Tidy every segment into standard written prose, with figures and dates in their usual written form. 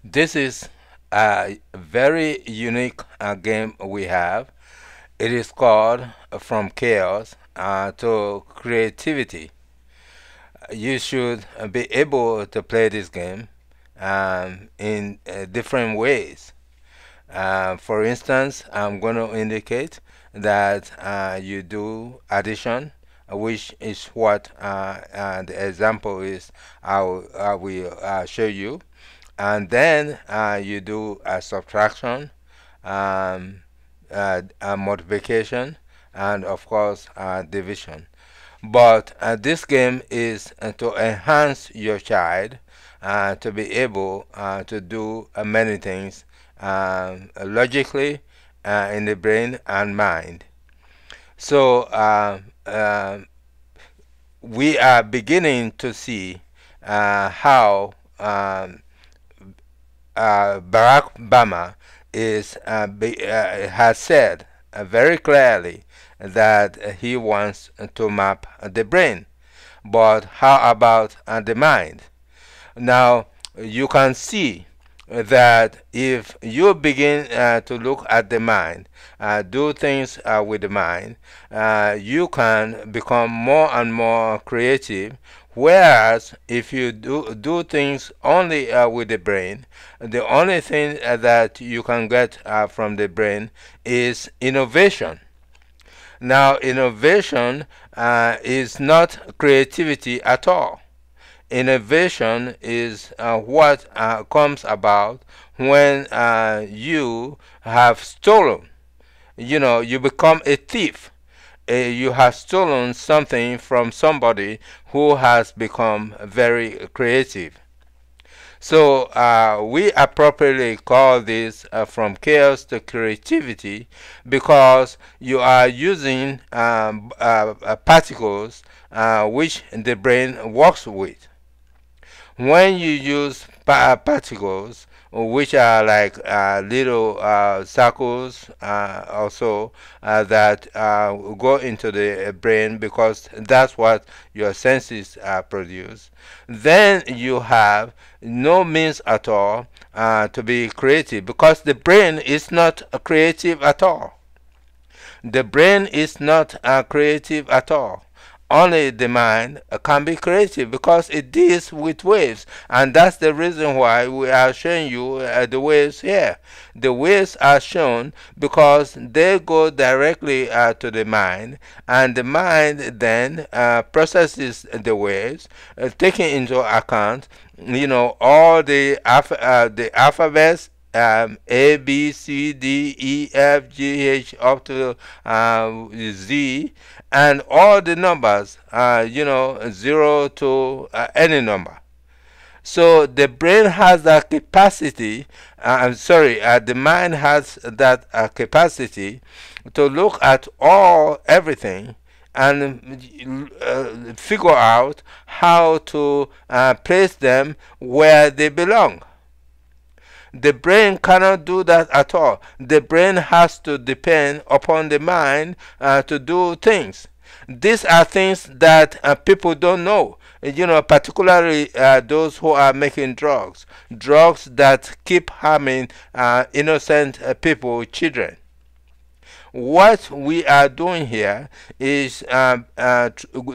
This is a very unique game we have. It is called From Chaos to Creativity. You should be able to play this game in different ways. For instance, I'm going to indicate that you do addition, which is what the example is. I will show you. And then you do a subtraction, um, a multiplication, and of course division. But this game is to enhance your child to be able to do many things logically in the brain and mind. So we are beginning to see how Barack Obama has said very clearly that he wants to map the brain. But how about the mind? Now, you can see that if you begin to look at the mind, do things with the mind, you can become more and more creative. Whereas if you do things only with the brain, the only thing that you can get from the brain is innovation. Now, innovation is not creativity at all. Innovation is what comes about when you have stolen. You become a thief. You have stolen something from somebody who has become very creative. So we appropriately call this from chaos to creativity because you are using particles which the brain works with. When you use particles, which are like little circles also that go into the brain because that's what your senses produce, then you have no means at all to be creative because the brain is not creative at all. The brain is not creative at all. Only the mind can be creative because it deals with waves, and that's the reason why we are showing you the waves here. The waves are shown because they go directly to the mind, and the mind then processes the waves, taking into account, all the alphabets, A, B, C, D, E, F, G, H up to Z, and all the numbers, 0 to any number. So the brain has that capacity, I'm sorry, the mind has that capacity to look at everything and figure out how to place them where they belong. The brain cannot do that at all. The brain has to depend upon the mind to do things. These are things that people don't know. Particularly those who are making drugs that keep harming innocent people, children. What we are doing here is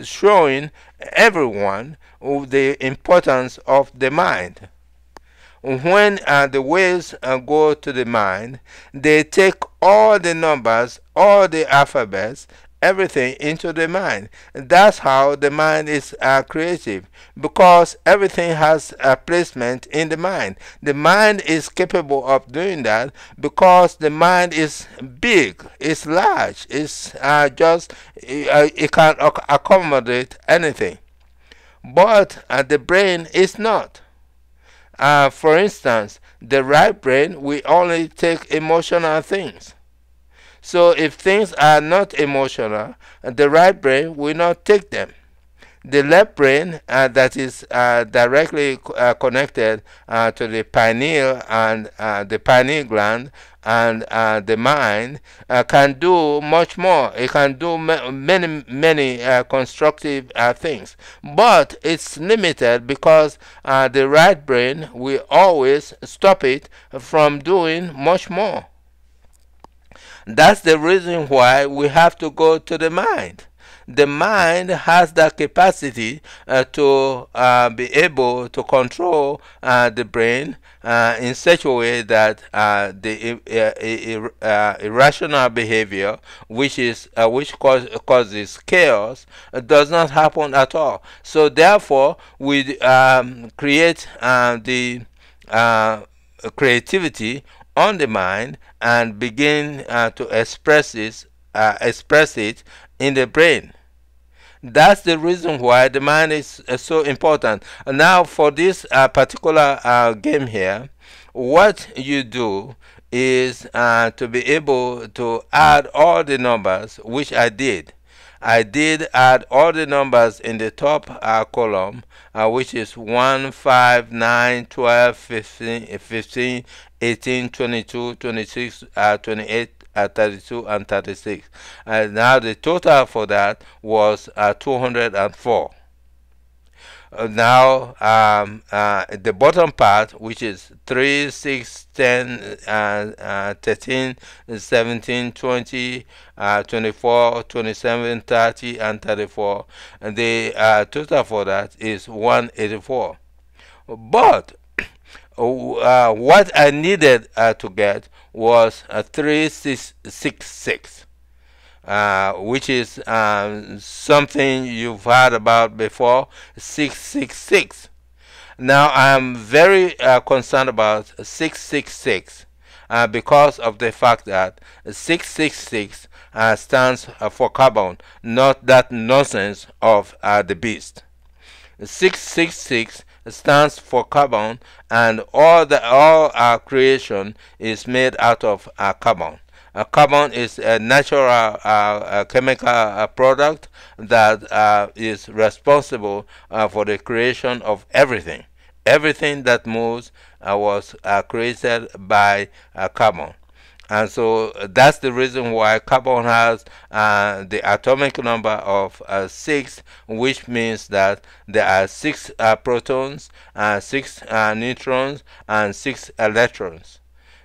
showing everyone the importance of the mind. When the waves go to the mind, they take all the numbers, all the alphabets, everything into the mind. That's how the mind is creative because everything has a placement in the mind. The mind is capable of doing that because the mind is big, it's large, it's it can accommodate anything. But the brain is not. For instance, the right brain will only take emotional things. So if things are not emotional, the right brain will not take them. The left brain that is directly connected to the pineal and the pineal gland and the mind can do much more. It can do many constructive things, but it's limited because the right brain will always stop it from doing much more. That's the reason why we have to go to the mind. The mind has the capacity to be able to control the brain in such a way that the irrational behavior, which causes chaos, does not happen at all. So therefore, we create the creativity on the mind and begin to express it in the brain. That's the reason why the mind is so important. Now, for this particular game here, what you do is to be able to add all the numbers, which I did. I did add all the numbers in the top column, which is 1, 5, 9, 12, 15, 18, 22, 26, 28, 32, and 36. Now the total for that was 204. Now the bottom part, which is 3, 6, 10, 13, 17, 20, 24, 27, 30, and 34, and the total for that is 184. But what I needed to get was 3666. Which is something you've heard about before, 666. Now I'm very concerned about 666 because of the fact that 666 stands for carbon, not that nonsense of the beast. 666 stands for carbon, and all our creation is made out of carbon. Carbon is a natural chemical product that is responsible for the creation of everything. Everything that moves was created by carbon. And so that's the reason why carbon has the atomic number of 6, which means that there are 6 protons, 6 neutrons, and 6 electrons.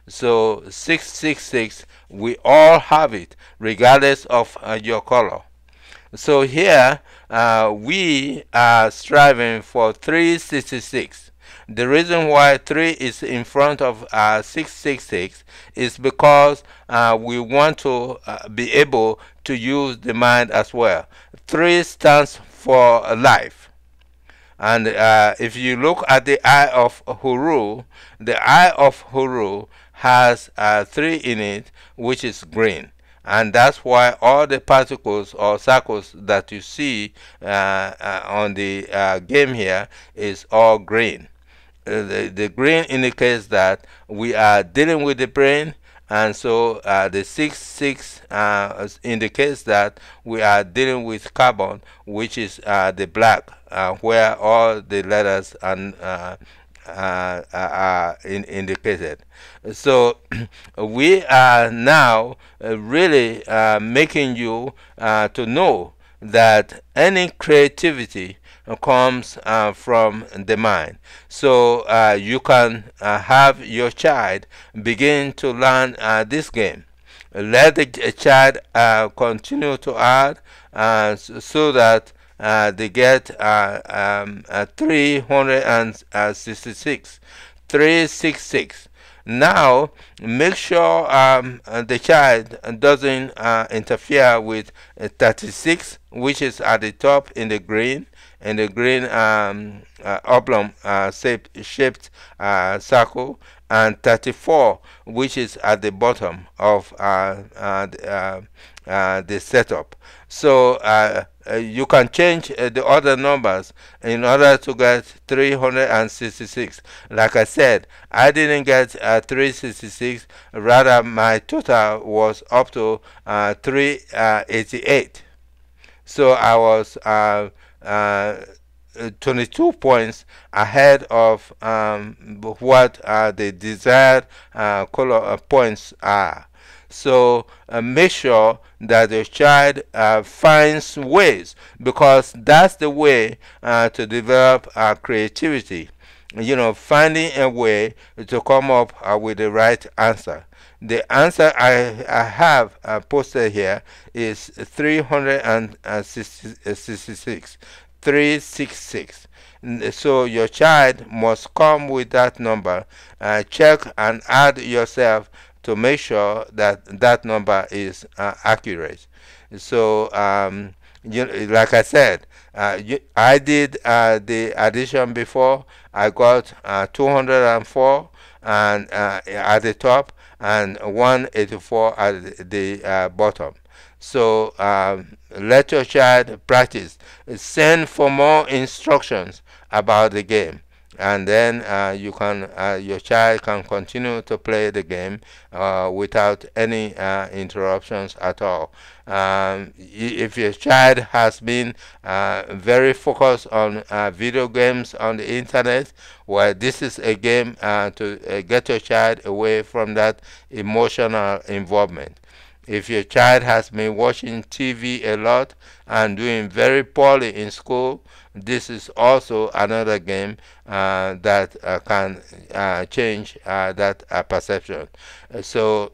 So 666, we all have it, regardless of your color. So here we are striving for 366. The reason why 3 is in front of 666 is because we want to be able to use the mind as well. 3 stands for life. And if you look at the eye of Huru, the eye of Huru has 3 in it, which is green. And that's why all the particles or circles that you see on the game here is all green. The green indicates that we are dealing with the brain, and so the 6 indicates that we are dealing with carbon, which is the black, where all the letters are indicated. So we are now really making you to know that any creativity comes from the mind. So you can have your child begin to learn this game. Let the child continue to add so that they get 366. 366. Now, make sure the child doesn't interfere with 36, which is at the top in the green, oblong shaped circle, and 34, which is at the bottom of the setup. So you can change the other numbers in order to get 366. Like I said, I didn't get 366, rather my total was up to 388. So I was uh, 22 points ahead of what the desired color points are. So make sure that your child finds ways, because that's the way to develop creativity. Finding a way to come up with the right answer. The answer I have posted here is 366. 366. So your child must come with that number. Check and add yourself to make sure that that number is accurate. So, like I said, I did the addition before. I got 204 and at the top, and 184 at the bottom. So let your child practice. Send for more instructions about the game, and then your child can continue to play the game without any interruptions at all. If your child has been very focused on video games on the internet, well, this is a game to get your child away from that emotional involvement. If your child has been watching TV a lot and doing very poorly in school, this is also another game that can change that perception. So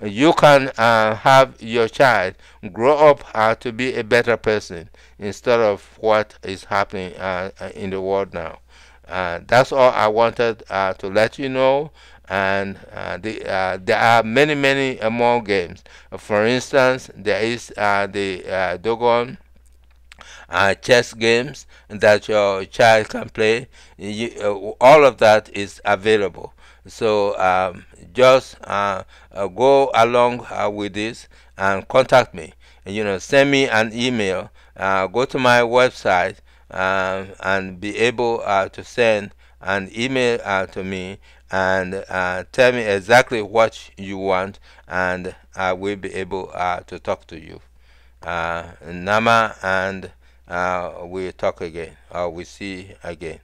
you can have your child grow up to be a better person instead of what is happening in the world now. That's all I wanted to let you know. And there are many, many more games. For instance, there is the Dogon chess games that your child can play. All of that is available. So just go along with this and contact me. Send me an email. Go to my website and be able to send an email to me and tell me exactly what you want, and I will be able to talk to you. Nama, and we'll talk again, or we'll see again.